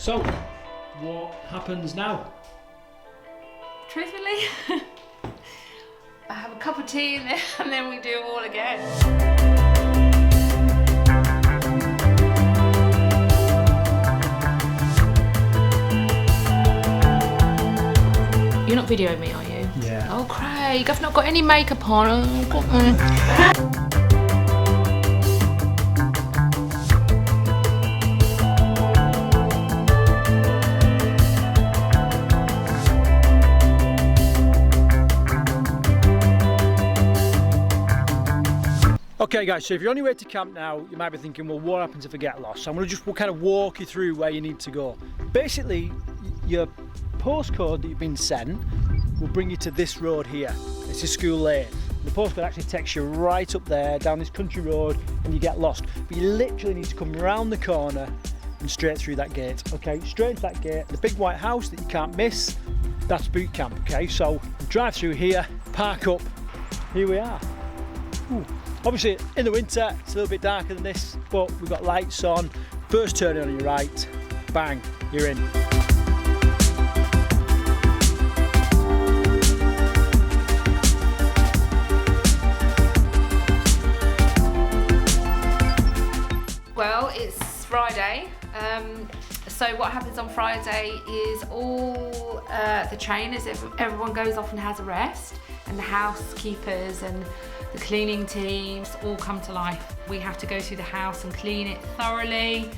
So, what happens now? Truthfully, I have a cup of tea and then we do it all again. You're not videoing me, are you? Yeah. Oh, Craig, I've not got any makeup on. Oh, Okay guys, so if you're on your way to camp now, you might be thinking, well, what happens if I get lost? So I'm going to just kind of walk you through where you need to go. Basically, your postcode that you've been sent will bring you to this road here. It's a school lane. The postcode actually takes you right up there, down this country road, and you get lost. But you literally need to come round the corner and straight through that gate, okay? Straight into that gate, the big white house that you can't miss, that's boot camp, okay? So drive through here, park up, here we are. Ooh. Obviously in the winter it's a little bit darker than this, but we've got lights on. First turn on your right, bang, you're in. well, it's Friday. So what happens on Friday is all the trainers, everyone goes off and has a rest, and the housekeepers and the cleaning teams all come to life. We have to go through the house and clean it thoroughly,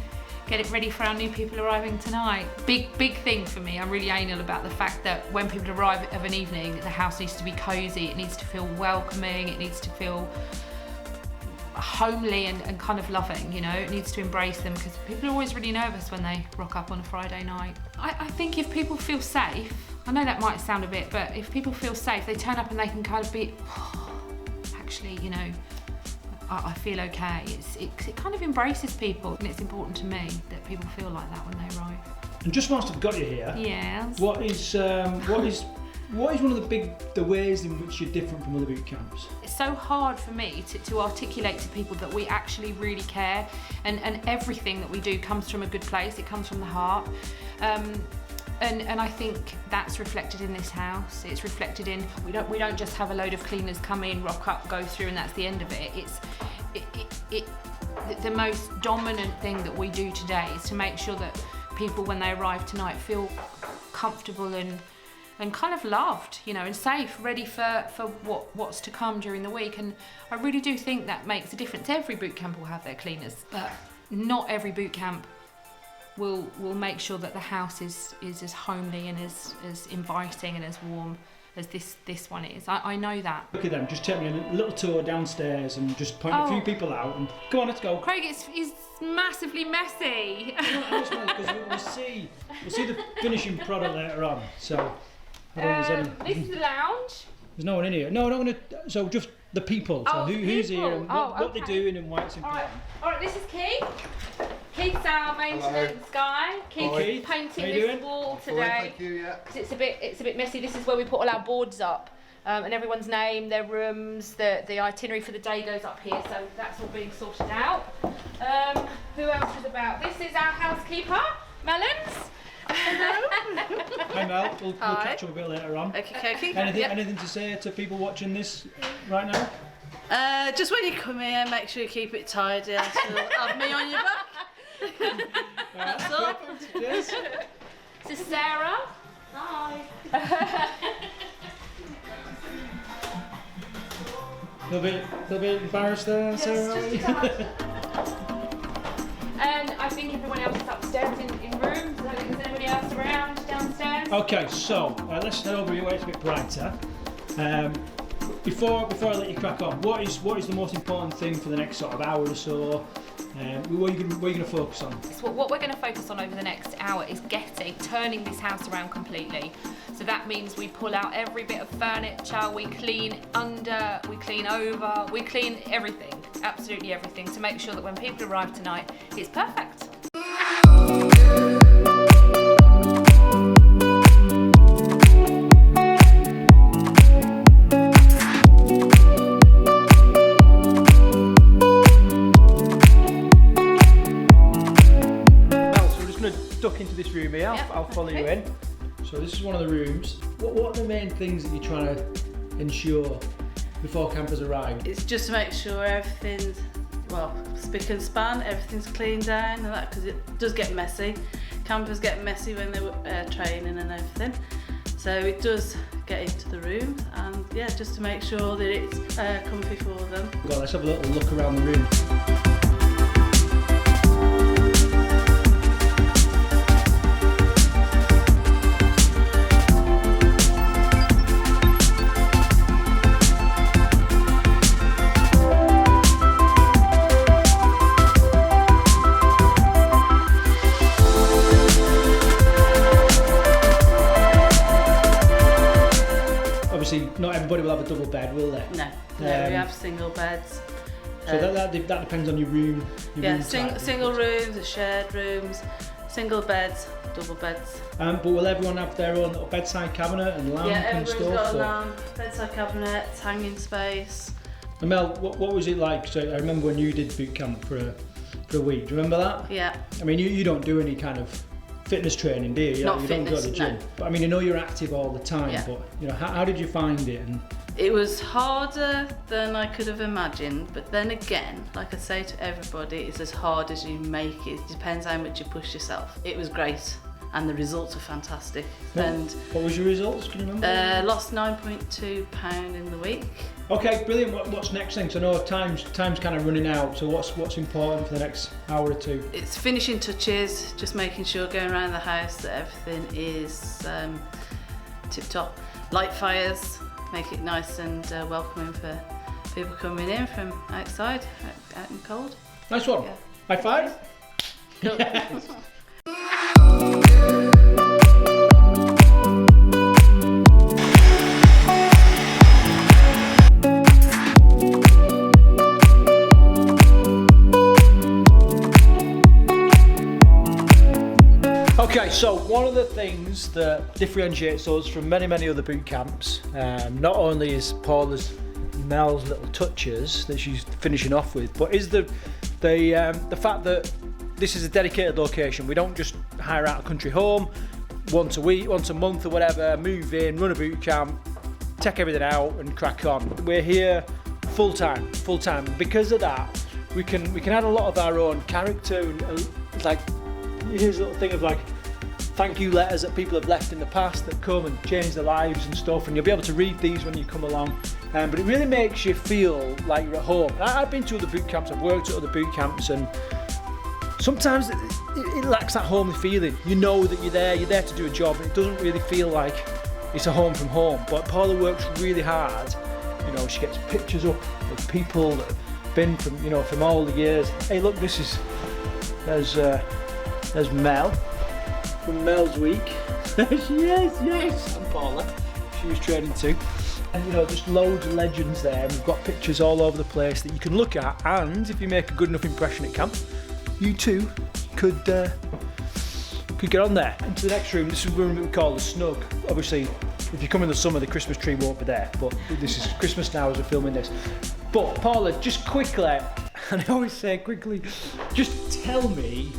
get it ready for our new people arriving tonight. Big thing for me, I'm really anal about the fact that when people arrive of an evening, the house needs to be cozy, it needs to feel welcoming, it needs to feel homely and kind of loving, you know, it needs to embrace them, because people are always really nervous when they rock up on a Friday night. I think if people feel safe, I know that might sound a bit, but if people feel safe, they turn up and they can kind of be, actually, you know, I feel okay. It kind of embraces people, and it's important to me that people feel like that when they arrive. And just whilst I've got you here, yes. What is one of the ways in which you're different from other boot camps? It's so hard for me to articulate to people that we actually really care, and everything that we do comes from a good place. It comes from the heart. And I think that's reflected in this house. It's reflected in, we don't just have a load of cleaners come in, rock up, go through, and that's the end of it. The most dominant thing that we do today is to make sure that people, when they arrive tonight, feel comfortable and kind of loved, you know, and safe, ready for what's to come during the week. And I really do think that makes a difference. Every boot camp will have their cleaners, but not every boot camp will make sure that the house is as homely and as inviting and as warm as this one is. I know that. Look at them, just take me a little tour downstairs and just point a few people out, and go on, let's go. Craig, it's massively messy. Because we'll see the finishing product later on, so I don't think there's any. This is the lounge. There's no one in here. No, not gonna. So just the people. So who's people. here and what they're doing and why it's important. All right, this is Keith. Keith's our maintenance guy. Keith's painting this wall today. Thank you, yeah. Because it's a bit messy. This is where we put all our boards up, and everyone's name, their rooms, the itinerary for the day goes up here. So that's all being sorted out. Who else is about? This is our housekeeper, Melons. Hi Mel, we'll catch up a bit later on. Okay. Anything to say to people watching this right now? Just when you come here, make sure you keep it tidy. Else you'll have me on your back. That's all. Cheers. This is Sarah. Hi. They'll be embarrassed there, Sarah. And I think everyone else is upstairs in rooms. I don't think there's anybody else around downstairs. Okay, so let's head over here where it's a bit brighter. Before I let you crack on, what is the most important thing for the next sort of hour or so? What are you going to focus on? So what we're going to focus on over the next hour is turning this house around completely. So that means we pull out every bit of furniture, we clean under, we clean over, we clean everything, absolutely everything, to make sure that when people arrive tonight, it's perfect. Duck into this room here. I'll follow you in. So this is one of the rooms. What are the main things that you're trying to ensure before campers arrive? It's just to make sure everything's, well, spick and span, everything's cleaned down and that, because it does get messy. Campers get messy when they're training and everything. So it does get into the room, and yeah, just to make sure that it's comfy for them. Well, let's have a little look around the room. Not everybody will have a double bed, will they? No, we have single beds. So that depends on your room. Single rooms, the shared rooms, single beds, double beds. But will everyone have their own little bedside cabinet and lamp and stuff? Yeah, everyone's got a lamp, bedside cabinet, hanging space. And Mel, what was it like? So I remember when you did boot camp for a week. Do you remember that? Yeah. I mean, you don't do any kind of fitness training, do you? Not you fitness, don't go to the gym. no. But I mean, I know you're active all the time. Yeah. But you know, how did you find it? And It was harder than I could have imagined, but then again, like I say to everybody, it's as hard as you make it. It depends how much you push yourself. It was great, and the results were fantastic. What was your results? Can you remember? Lost 9.2 pound in the week. Okay, brilliant. What's next thing? So I know time's kind of running out. So what's important for the next hour or two? It's finishing touches, just making sure going around the house that everything is tip top. Light fires, make it nice and welcoming for people coming in from outside, out in the cold. Nice one. Yeah. High five. Cool. Yes. Okay, so one of the things that differentiates us from many other boot camps, not only is Paula's Mel's little touches that she's finishing off with, but is the fact that this is a dedicated location. We don't just hire out a country home once a week, once a month or whatever, move in, run a boot camp, take everything out and crack on. We're here full time. Because of that, we can add a lot of our own character and like, here's a little thing of like thank you letters that people have left in the past that come and change their lives and stuff, and you'll be able to read these when you come along. But it really makes you feel like you're at home. I've been to other boot camps, I've worked at other boot camps, and sometimes it lacks that homely feeling. You know that you're there to do a job, and it doesn't really feel like it's a home from home. But Paula works really hard. You know, she gets pictures up of people that have been from all the years. Hey, look, there's Mel from Mel's week. yes. And Paula, she was training too. And just loads of legends there. And we've got pictures all over the place that you can look at. And if you make a good enough impression at camp, you too could get on there. Into the next room. This is a room that we call the snug. Obviously, if you come in the summer, the Christmas tree won't be there. But this is Christmas now as we're filming this. But Paula, just quickly, and I always say quickly, just tell me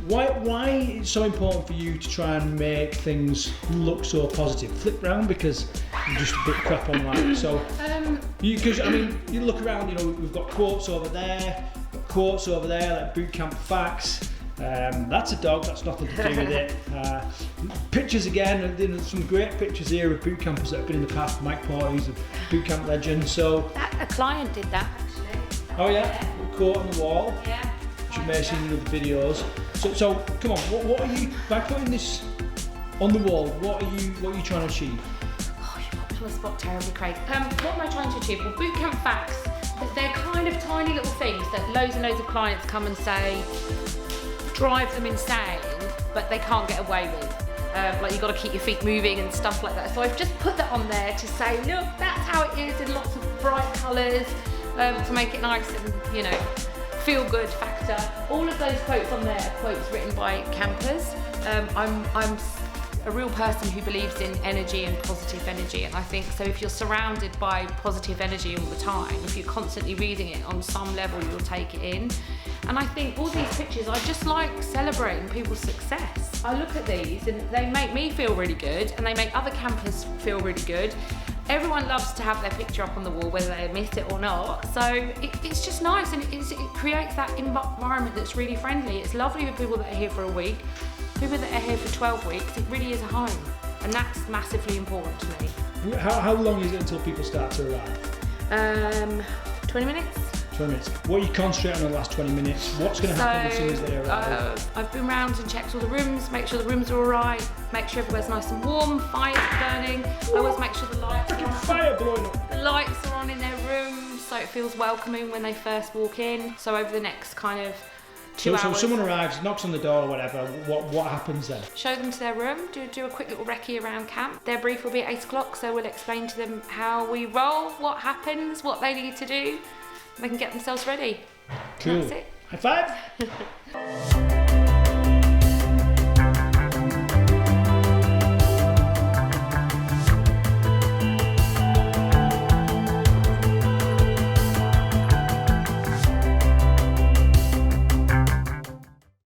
why it's so important for you to try and make things look so positive. Flip round, because you're just a bit crap online. So, because you look around, we've got quotes over there, like boot camp facts. That's a dog, that's nothing to do with it. Pictures again, there's some great pictures here of boot campers that have been in the past. Mike Porter, he's a boot camp legend. So a client did that actually. Oh yeah, quote on the wall. Yeah. Which you may have seen in other videos. So come on, what are you, by putting this on the wall, what are you trying to achieve? Oh, you put me on the spot terribly, Craig. What am I trying to achieve? Well, bootcamp facts, they're kind of tiny little things that loads and loads of clients come and say drive them insane, but they can't get away with. Like you've got to keep your feet moving and stuff like that. So I've just put that on there to say, look, that's how it is in lots of bright colours, to make it nice and, feel good factor. All of those quotes on there are quotes written by campers. I'm a real person who believes in energy and positive energy, and I think so if you're surrounded by positive energy all the time, if you're constantly reading it on some level, you'll take it in. And I think all these pictures, I just like celebrating people's success. I look at these and they make me feel really good and they make other campers feel really good. Everyone loves to have their picture up on the wall, whether they admit it or not. So it's just nice, and it creates that environment that's really friendly. It's lovely with people that are here for a week. People that are here for 12 weeks, it really is a home. And that's massively important to me. How long is it until people start to arrive? 20 minutes. 20 minutes. What are you concentrating on the last 20 minutes? What's going to happen as soon as they arrive? I've been round and checked all the rooms, make sure the rooms are all right, make sure everywhere's nice and warm, fire's burning. I always make sure the lights are on. Fire blowing up. The lights are on in their rooms, so it feels welcoming when they first walk in. So over the next kind of 2 hours. So someone arrives, knocks on the door or whatever, what happens then? Show them to their room, do a quick little recce around camp. Their brief will be at 8 o'clock, so we'll explain to them how we roll, what happens, what they need to do. They can get themselves ready. Cool. That's it. High five.